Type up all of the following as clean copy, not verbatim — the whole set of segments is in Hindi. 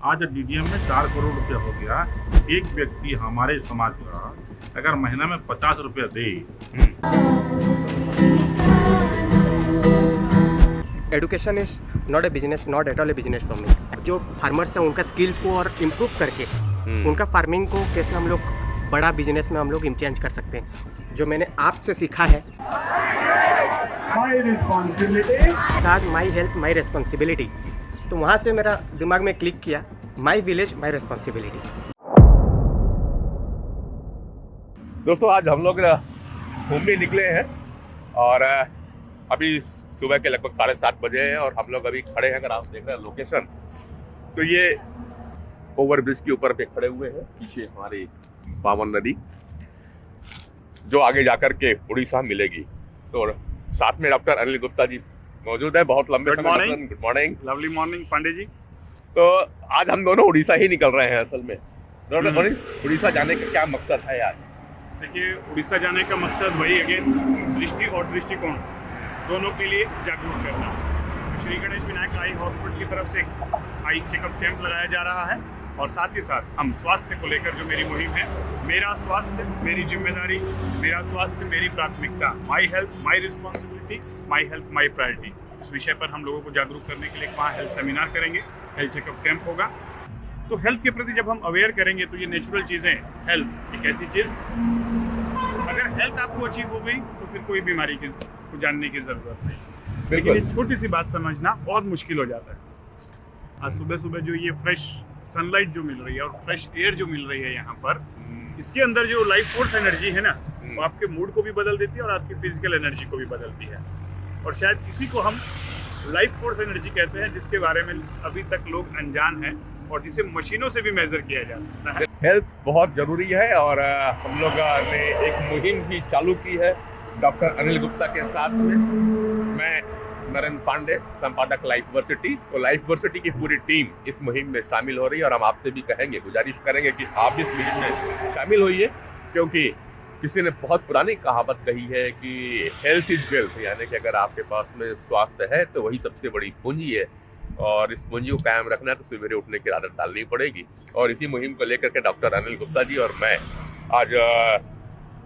आज डीडीएम में 4 करोड़ रुपया हो गया। एक व्यक्ति हमारे समाज का अगर महीना में 50 रुपया दे। Education is not a business, not at all a business for me. जो फार्मर्स हैं उनका स्किल्स को और इम्प्रूव करके उनका फार्मिंग को कैसे हम लोग बड़ा बिजनेस में हम लोग चेंज कर सकते हैं, जो मैंने आपसे सीखा है। आज माई हेल्थ माई रिस्पॉन्सिबिलिटी, तो वहाँ से मेरा दिमाग में क्लिक किया, माई विलेज माई रिस्पॉन्सिबिलिटी। दोस्तों आज हम लोग घूमने निकले हैं और अभी सुबह के लगभग 7:30 बजे हैं और हम लोग अभी खड़े हैं। अगर आप देख रहे हैं लोकेशन, तो ये ओवरब्रिज के ऊपर पे खड़े हुए हैं। पीछे हमारी पावन नदी जो आगे जाकर के उड़ीसा मिलेगी। तो साथ में डॉक्टर अनिल गुप्ता जी मौजूद है। बहुत लंबे good morning. Good morning, lovely morning Pandey ji. तो आज हम दोनों उड़ीसा ही निकल रहे हैं। असल में उड़ीसा जाने का क्या मकसद है यार? देखिए, उड़ीसा जाने का मकसद वही अगेन दृष्टि और दृष्टिकोण दोनों के लिए जागरूक करना। तो श्री गणेश विनायक आई हॉस्पिटल की तरफ से आई चेकअप कैंप लगाया जा रहा है और साथ ही साथ हम स्वास्थ्य को लेकर जो मेरी मुहिम है, मेरा स्वास्थ्य मेरी जिम्मेदारी, मेरा स्वास्थ्य मेरी प्राथमिकता, my health my responsibility, my health my priority, इस विषय पर हम लोगों को जागरूक करने के लिए वहाँ हेल्थ सेमिनार करेंगे, हेल्थ चेकअप कैंप होगा। तो हेल्थ के प्रति जब हम अवेयर करेंगे तो ये नेचुरल चीज़ें, हेल्थ एक ऐसी चीज़, अगर हेल्थ आपको अचीव हो गई तो फिर कोई बीमारी को जानने की ज़रूरत नहीं। लेकिन ये छोटी सी बात समझना बहुत मुश्किल हो जाता है। आज सुबह सुबह जो ये फ्रेश सनलाइट जो मिल रही है और फ्रेश एयर जो मिल रही है यहाँ पर, इसके अंदर जो लाइफ फोर्स एनर्जी है ना, वो आपके मूड को भी बदल देती है और आपकी फिजिकल एनर्जी को भी बदलती है। और शायद इसी को हम लाइफ फोर्स एनर्जी कहते हैं, जिसके बारे में अभी तक लोग अनजान हैं और जिसे मशीनों से भी मेजर किया जा सकता है। हेल्थ बहुत जरूरी है और हम लोग ने एक मुहिम भी चालू की है डॉक्टर अनिल गुप्ता के साथ में। मैं नरेंद्र पांडे, संपादक लाइफ वर्सिटी। तो लाइफ वर्सिटी की पूरी टीम इस मुहिम में शामिल हो रही है और हम आपसे भी कहेंगे, गुजारिश करेंगे कि आप इस मुहिम में शामिल होइए, क्योंकि किसी ने बहुत पुरानी कहावत कही है कि हेल्थ इज वेल्थ, यानी कि अगर आपके पास में स्वास्थ्य है तो वही सबसे बड़ी पूंजी है और इस पूंजी को कायम रखना है तो सवेरे उठने की आदत डालनी पड़ेगी। और इसी मुहिम को लेकर के डॉक्टर अनिल गुप्ता जी और मैं आज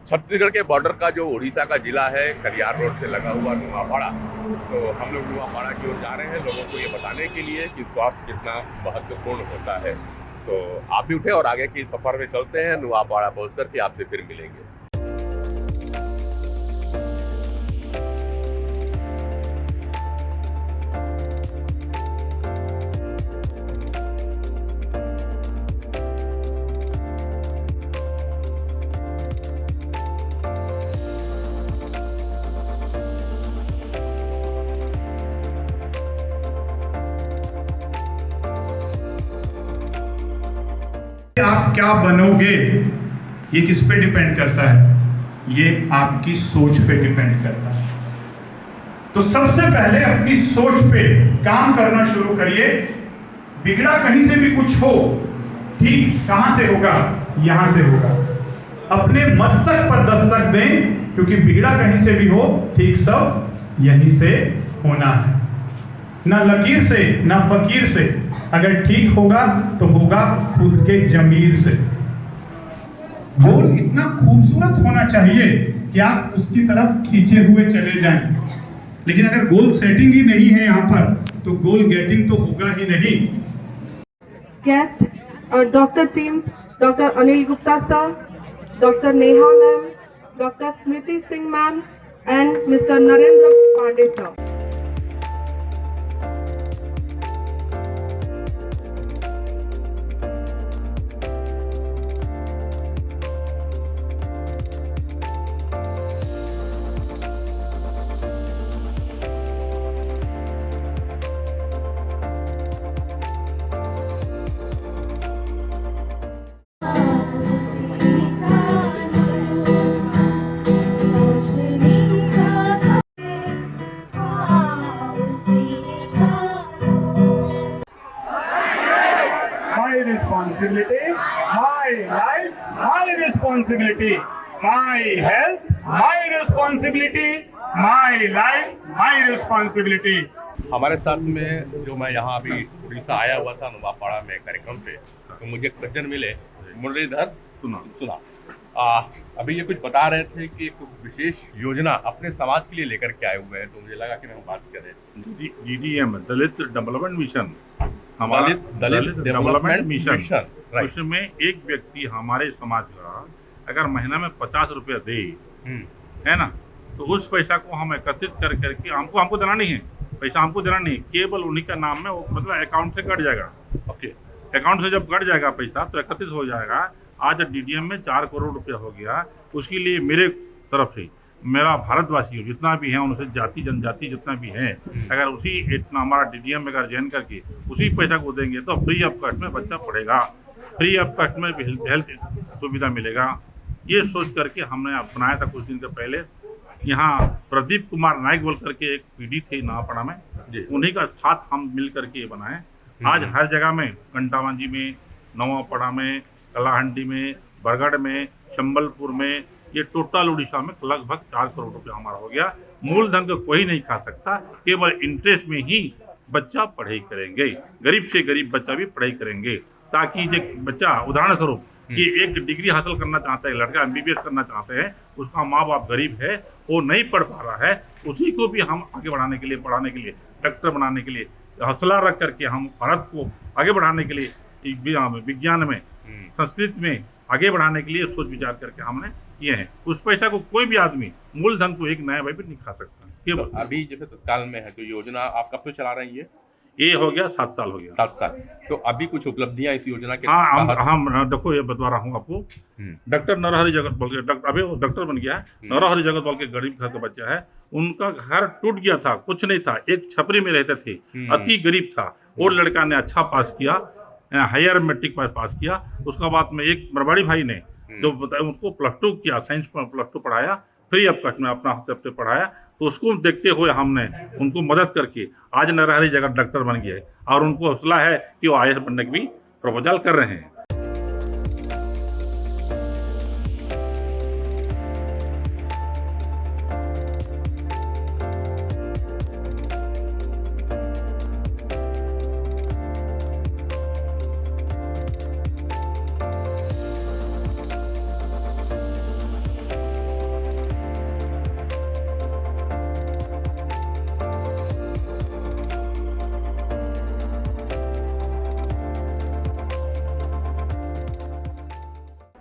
छत्तीसगढ़ के बॉर्डर का जो उड़ीसा का जिला है, करियार रोड से लगा हुआ नुआपाड़ा, तो हम लोग नुआपाड़ा की ओर जा रहे हैं लोगों को ये बताने के लिए कि स्वास्थ्य कितना महत्वपूर्ण होता है। तो आप भी उठे और आगे की सफर में चलते हैं। नुआपाड़ा पहुँच करके आपसे फिर मिलेंगे। आप क्या बनोगे ये किस पे डिपेंड करता है? ये आपकी सोच पे डिपेंड करता है। तो सबसे पहले अपनी सोच पे काम करना शुरू करिए। बिगड़ा कहीं से भी कुछ हो, ठीक कहां से होगा? यहां से होगा। अपने मस्तक पर दस्तक दें, क्योंकि बिगड़ा कहीं से भी हो, ठीक सब यहीं से होना है। ना लकीर से ना फकीर से, अगर ठीक होगा तो होगा खुद के जमीर से। गोल इतना खूबसूरत होना चाहिए कि आप उसकी तरफ खींचे हुए चले जाएं। लेकिन अगर गोल सेटिंग ही नहीं है यहाँ पर, तो गोल गेटिंग तो होगा ही नहीं। गेस्ट और doctor teams, doctor Anil Gupta sir, doctor Neha ma'am, doctor Smriti Singh ma'am and mister Narendra Pandey sir. Responsibility, my life, my responsibility, my health, my responsibility, my life, my responsibility. हमारे साथ में जो मैं यहाँ अभी उड़ीसा आया हुआ था नुआपाड़ा में कार्यक्रम पे, तो मुझे एक सज्जन मिले, मुरलीधर सुना। अभी ये कुछ बता रहे थे कि एक विशेष योजना अपने समाज के लिए लेकर के आए हुए हैं, तो मुझे लगा कि हम बात करें। DDM दलित डेवलपमेंट मिशन, हमारा दलित डेवलपमेंट मिशन, उसमें एक व्यक्ति हमारे समाज का अगर महीना में 50 रुपया दे, है ना, तो उस पैसा को हम एकत्रित कर करके हमको देना नहीं है, पैसा हमको देना नहीं, केवल उन्हीं का नाम में, मतलब अकाउंट से कट जाएगा। ओके, अकाउंट से जब कट जाएगा पैसा तो एकत्रित हो जाएगा। आज DDM में 4 करोड़ रुपया हो गया। उसके लिए मेरे तरफ से, मेरा भारतवासी जितना भी है, उनसे जाति जनजाति जितना भी है, अगर उसी इतना हमारा DDM में अगर ज्वाइन करके उसी पैसा को देंगे तो फ्री ऑफ कॉस्ट में बच्चा पढ़ेगा, फ्री ऑफ कॉस्ट में हेल्थ सुविधा मिलेगा। ये सोच करके हमने बनाया था कुछ दिन के पहले। यहाँ प्रदीप कुमार नायक बोल करके एक PD थे नुआपाड़ा में, उन्हीं का साथ हम मिल करके बनाए। आज हर जगह में, कंटावांजी में, नुआपाड़ा में, कलाहंडी में, बरगढ़ में, संबलपुर में, ये टोटल उड़ीसा में लगभग 4 करोड़ रुपया हमारा हो गया। मूलधन को कोई नहीं खा सकता, केवल इंटरेस्ट में ही बच्चा पढ़ाई करेंगे, गरीब से गरीब बच्चा भी पढ़ाई करेंगे, ताकि जो बच्चा उदाहरण स्वरूप ये एक डिग्री हासिल करना चाहता है, लड़का MBBS करना चाहते हैं, उसका माँ बाप गरीब है, वो नहीं पढ़ पा रहा है, उसी को भी हम आगे बढ़ाने के लिए, पढ़ाने के लिए, डॉक्टर बनाने के लिए हौसला रख करके हम भारत को आगे बढ़ाने के लिए विज्ञान में, संस्कृत में आगे बढ़ाने के लिए सोच विचार करके हमने किए हैं। उस पैसा को कोई भी आदमी, मूलधन को एक नया भाई भी नहीं खा सकता। तो अभी जैसे तत्काल में है, तो योजना आप कब से चला रही है? ये हो गया 7 साल हो गया। 7 साल। तो अभी कुछ उपलब्धियां इस योजना के? हाँ, हम देखो ये बता रहा हूँ आपको। डॉक्टर नरहरि जगत बोल के, अभी वो डॉक्टर बन गया है, नरहरि जगत बोल के गरीब घर का बच्चा है। उनका घर टूट गया था, कुछ नहीं था, एक छपरी में रहते थे, अति गरीब था। वो लड़का ने अच्छा पास किया, हायर मैट्रिक पास किया। उसका बाद में एक बरवाड़ी भाई ने जो उनको +2 किया, साइंस +2 पढ़ाया, फ्री ऑफ कॉस्ट में अपना हफ्ते हफ्ते पढ़ाया। तो उसको देखते हुए हमने उनको मदद करके आज नरहरि जगत डॉक्टर बन गए, और उनको हौसला है कि वो IAS बनने की भी प्रपोजल कर रहे हैं।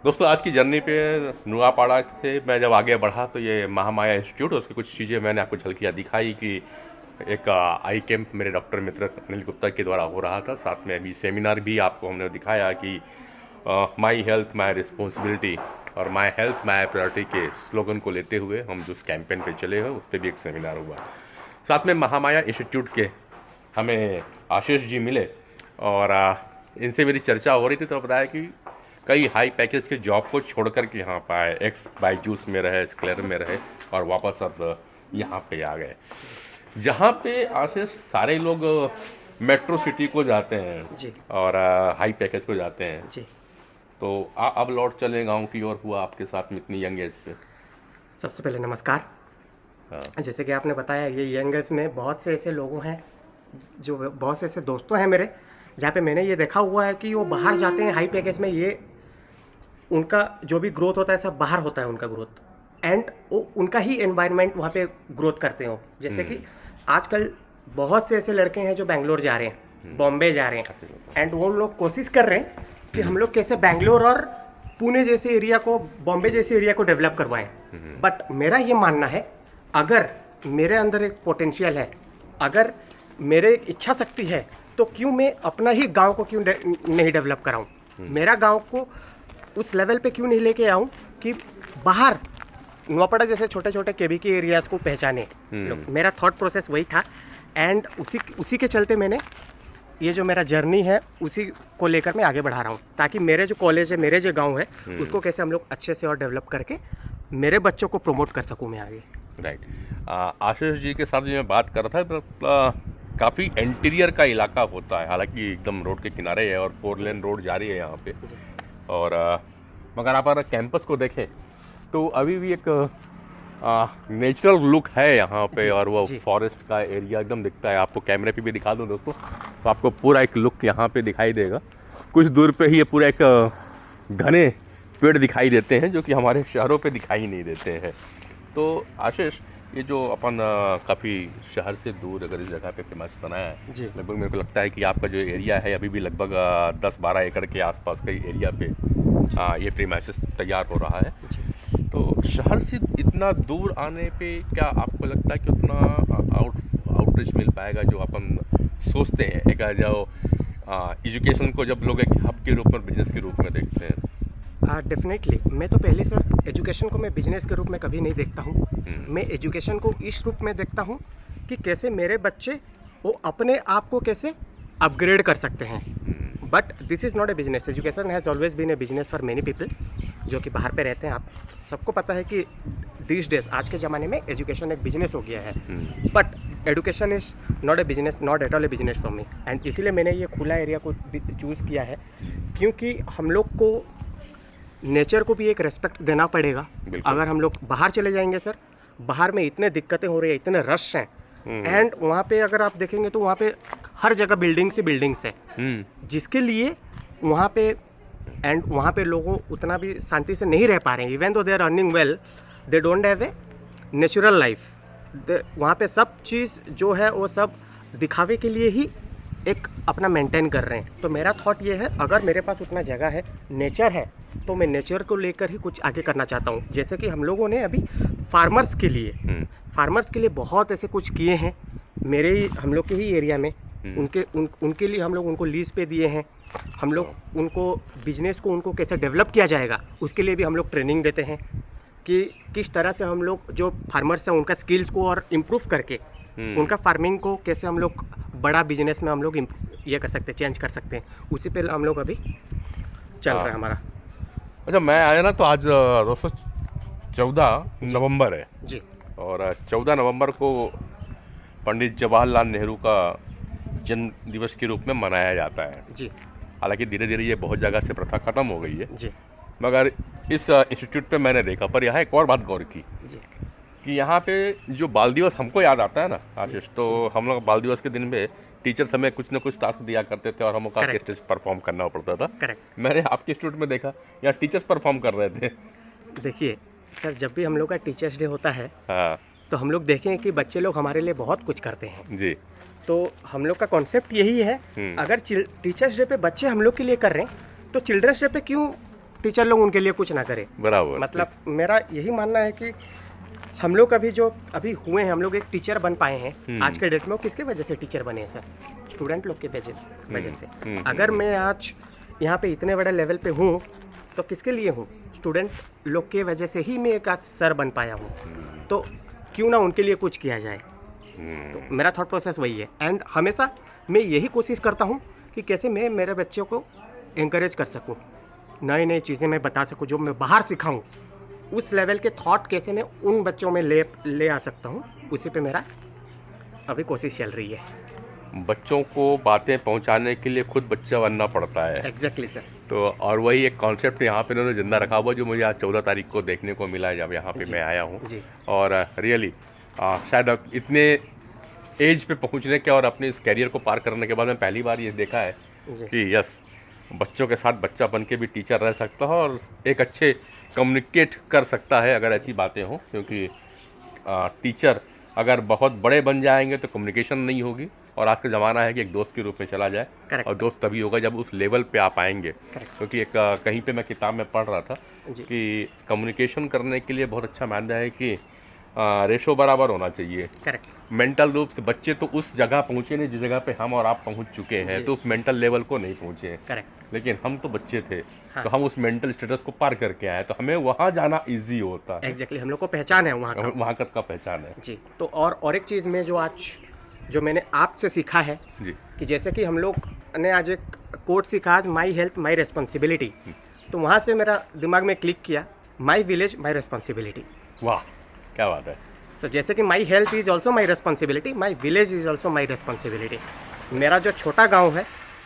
दोस्तों, आज की जर्नी पे नुआपाड़ा से मैं जब आगे बढ़ा तो ये महामाया इंस्टीट्यूट, उसकी कुछ चीज़ें मैंने आपको झलकियाँ दिखाई कि एक आई कैंप मेरे डॉक्टर मित्र अनिल गुप्ता के द्वारा हो रहा था। साथ में अभी सेमिनार भी आपको हमने दिखाया कि माई हेल्थ माई रिस्पॉन्सिबिलिटी और माई हेल्थ माई प्रायोरिटी के स्लोगन को लेते हुए हम जो कैंपेन पे चले हैं उस पर भी एक सेमिनार हुआ। साथ में महामाया इंस्टीट्यूट के हमें आशीष जी मिले और इनसे मेरी चर्चा हो रही थी, तो बताया कि कई हाई पैकेज के जॉब को छोड़ कर के यहाँ पाए, एक्स बायजूस में रहे, स्क्लेर में रहे और वापस अब यहाँ पे आ गए, जहाँ पे आशीष सारे लोग मेट्रो सिटी को जाते हैं जी, और हाई पैकेज को जाते हैं जी। तो अब लौट चले गांव की ओर, हुआ आपके साथ में इतनी यंग एज पे? सबसे पहले नमस्कार। जैसे कि आपने बताया, ये यंग एज में बहुत से ऐसे लोगों हैं, जो बहुत से ऐसे दोस्तों हैं मेरे, जहाँ पे मैंने ये देखा हुआ है कि वो बाहर जाते हैं हाई पैकेज में, ये उनका जो भी ग्रोथ होता है सब बाहर होता है उनका ग्रोथ, एंड वो उनका ही एनवायरनमेंट वहाँ पे ग्रोथ करते हो। जैसे कि आजकल बहुत से ऐसे लड़के हैं जो बेंगलोर जा रहे हैं, बॉम्बे जा रहे हैं, एंड वो लोग कोशिश कर रहे हैं कि हम लोग कैसे बेंगलोर और पुणे जैसे एरिया को, बॉम्बे जैसे एरिया को डेवलप करवाएं। बट मेरा ये मानना है, अगर मेरे अंदर एक पोटेंशियल है, अगर मेरे एक इच्छा शक्ति है, तो क्यों मैं अपना ही गांव को क्यों नहीं डेवलप कराऊं, मेरा गांव को उस लेवल पे क्यों नहीं लेके आऊं कि बाहर नुआपाड़ा जैसे छोटे छोटे KBK एरियाज़ को पहचाने। मेरा थॉट प्रोसेस वही था, एंड उसी के चलते मैंने ये जो मेरा जर्नी है उसी को लेकर मैं आगे बढ़ा रहा हूँ, ताकि मेरे जो कॉलेज है, मेरे जो गांव है, उसको कैसे हम लोग अच्छे से और डेवलप करके मेरे बच्चों को प्रमोट कर सकूँ मैं आगे। राइट। आशीष जी के साथ जो मैं बात कर रहा था, काफ़ी इंटीरियर का इलाका होता है, हालांकि एकदम रोड के किनारे है और 4 लेन रोड जारी है यहाँ पे, और मगर आप अगर कैंपस को देखें तो अभी भी एक नेचुरल लुक है यहाँ पे जी, और वो जी। फॉरेस्ट का एरिया एकदम दिखता है। आपको कैमरे पे भी दिखा दूँ दोस्तों, तो आपको पूरा एक लुक यहाँ पे दिखाई देगा। कुछ दूर पे ही ये पूरा एक घने पेड़ दिखाई देते हैं जो कि हमारे शहरों पे दिखाई नहीं देते हैं। तो आशीष, ये जो अपन काफ़ी शहर से दूर अगर इस जगह पे फेमस बनाया है, जी। लगभग मेरे को लगता है कि आपका जो एरिया है अभी भी लगभग 10-12 एकड़ के आसपास का एरिया पे ये प्रीमाइसेस तैयार हो रहा है। तो शहर से इतना दूर आने पे क्या आपको लगता है कि उतना आउटरीच मिल पाएगा जो अपन सोचते हैं? एक जो एजुकेशन को जब लोग एक हब के रूप में, बिजनेस के रूप में देखते हैं। डेफिनेटली मैं तो पहले सर एजुकेशन को मैं बिजनेस के रूप में कभी नहीं देखता हूँ। मैं एजुकेशन को इस रूप में देखता हूँ कि कैसे मेरे बच्चे वो अपने आप को कैसे अपग्रेड कर सकते हैं। But this is not a business. Education has always been a business for many people जो कि बाहर पे रहते हैं। आप सबको पता है कि दिस डेज, आज के ज़माने में एजुकेशन एक बिजनेस हो गया है। But education is not a business, not at all a business for me. And इसीलिए मैंने ये खुला एरिया को चूज़ किया है, क्योंकि हम लोग को नेचर को भी एक रेस्पेक्ट देना पड़ेगा। अगर हम लोग बाहर चले जाएंगे सर, बाहर में इतने दिक्कतें हो रही है, इतने रश हैं, एंड वहाँ पे अगर आप देखेंगे तो वहाँ पे हर जगह बिल्डिंग्स ही बिल्डिंग्स है, जिसके लिए वहाँ पे लोगों उतना भी शांति से नहीं रह पा रहे हैं। Even though they are earning well, they don't have a natural life. वहाँ पे सब चीज़ जो है वो सब दिखावे के लिए ही एक अपना मेंटेन कर रहे हैं। तो मेरा थॉट ये है, अगर मेरे पास उतना जगह है, नेचर है, तो मैं नेचर को लेकर ही कुछ आगे करना चाहता हूँ। जैसे कि हम लोगों ने अभी फार्मर्स के लिए बहुत ऐसे कुछ किए हैं हम लोग के ही एरिया में। उनके लिए हम लोग उनको लीज पे दिए हैं। हम लोग उनको बिजनेस को उनको कैसे डेवलप किया जाएगा उसके लिए भी हम लोग ट्रेनिंग देते हैं कि किस तरह से हम लोग जो फार्मर्स हैं उनका स्किल्स को और इम्प्रूव करके उनका फार्मिंग को कैसे हम लोग बड़ा बिजनेस में हम लोग ये कर सकते हैं, चेंज कर सकते हैं। उसी पे हम लोग अभी चल रहा है हमारा। अच्छा, मैं आया ना तो आज दोस्तों 14 नवंबर है जी। और 14 नवंबर को पंडित जवाहरलाल नेहरू का जन्म दिवस के रूप में मनाया जाता है जी। हालांकि धीरे धीरे ये बहुत जगह से प्रथा खत्म हो गई है जी। मगर इस इंस्टीट्यूट पे मैंने देखा। पर यहाँ एक और बात गौर की जी कि यहाँ पे जो बाल दिवस हमको याद आता है ना आशीष, तो हम लोग बाल दिवस के दिन में टीचर्स हमें कुछ ना कुछ टास्क दिया करते थे और हमको आके स्टेज परफॉर्म करना पड़ता था। करेक्ट। मैंने आपके इंस्टीट्यूट में देखा यहाँ टीचर्स परफॉर्म कर रहे थे। देखिए सर, जब भी हम लोग का टीचर्स डे होता है हाँ तो हम लोग देखें कि बच्चे लोग हमारे लिए बहुत कुछ करते हैं जी। तो हम लोग का कॉन्सेप्ट यही है, अगर टीचर्स डे पे बच्चे हम लोग के लिए कर रहे हैं तो चिल्ड्रंस डे पे क्यों टीचर लोग उनके लिए कुछ ना करें। बराबर। मतलब मेरा यही मानना है कि हम लोग अभी हुए हैं, हम लोग एक टीचर बन पाए हैं आज के डेट में। वो किसके वजह से टीचर बने हैं सर? स्टूडेंट लोग के वजह से। अगर मैं आज यहाँ पे इतने बड़े लेवल पे हूँ तो किसके लिए हूँ? स्टूडेंट लोग के वजह से ही मैं एक आज सर बन पाया हूँ। तो क्यों ना उनके लिए कुछ किया जाए। तो मेरा थॉट प्रोसेस वही है। एंड हमेशा मैं यही कोशिश करता हूँ कि कैसे मैं मेरे बच्चों को एनकरेज कर सकूँ, नई नई चीज़ें मैं बता सकूँ, जो मैं बाहर सिखाऊँ उस लेवल के थॉट कैसे मैं उन बच्चों में ले आ सकता हूँ। उसी पे मेरा अभी कोशिश चल रही है। बच्चों को बातें पहुंचाने के लिए खुद बच्चा बनना पड़ता है। Exactly sir. तो और वही एक कॉन्सेप्ट यहाँ पे इन्होंने जिंदा रखा हुआ जो मुझे आज 14 तारीख को देखने को मिला है जब यहाँ पे मैं आया हूँ। और रियली शायद अब इतने एज पे पहुँचने के और अपने इस कैरियर को पार करने के बाद मैं पहली बार ये देखा है कि यस, बच्चों के साथ बच्चा बन के भी टीचर रह सकता है और एक अच्छे कम्युनिकेट कर सकता है अगर ऐसी बातें हों। क्योंकि टीचर अगर बहुत बड़े बन जाएंगे तो कम्युनिकेशन नहीं होगी और आज का ज़माना है कि एक दोस्त के रूप में चला जाए। और दोस्त तभी होगा जब उस लेवल पे आप आएंगे। क्योंकि एक कहीं पे मैं किताब में पढ़ रहा था कि कम्युनिकेशन करने के लिए बहुत अच्छा मानना है कि रेशो बराबर होना चाहिए। मेंटल रूप से बच्चे तो उस जगह पहुँचे नहीं जिस जगह पे हम और आप पहुँच चुके हैं, तो उस मेंटल लेवल को नहीं पहुँचे हैं। लेकिन हम तो बच्चे थे, तो हम उस मेंटल स्टेटस को पार करके आए, तो हमें वहाँ जाना इजी होता है। एग्जैक्टली, हम लोग को पहचान है वहाँ का पहचान है जी। तो और एक चीज़ में जो मैंने आपसे सीखा है जी, कि जैसे कि हम लोग ने आज एक कोट सीखा, आज माई हेल्थ माई रेस्पॉन्सिबिलिटी। तो वहाँ से मेरा दिमाग में क्लिक किया, माई विलेज माई रेस्पॉन्सिबिलिटी। वाह, क्या बात है। सो जैसे कि my health is also my responsibility, my village is also my responsibility. मेरा जो छोटा गाँव है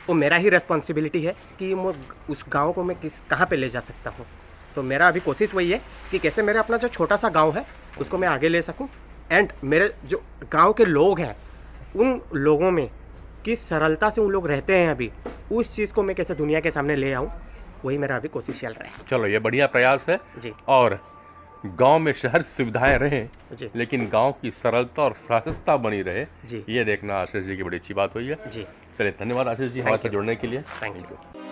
वो मेरा ही रेस्पॉन्सिबिलिटी है कि मैं उस गांव को मैं कहाँ पे ले जा सकता हूँ। तो मेरा अभी कोशिश वही है कि कैसे मेरा अपना जो छोटा सा गांव है उसको मैं आगे ले सकूं एंड मेरे जो गांव के लोग हैं उन लोगों में किस सरलता से उन लोग रहते हैं अभी, उस चीज़ को मैं कैसे दुनिया के सामने ले आऊं, वही मेरा अभी कोशिश चल रहा है। चलो, ये बढ़िया प्रयास है। जी और गांव में शहर सुविधाएं रहें, जी लेकिन गांव की सरलता और सहजता बनी रहे, जी ये देखना आशीष जी की बड़ी अच्छी बात हुई है। जी, चलिए, धन्यवाद आशीष जी हमारे साथ जुड़ने के लिए। Thank you.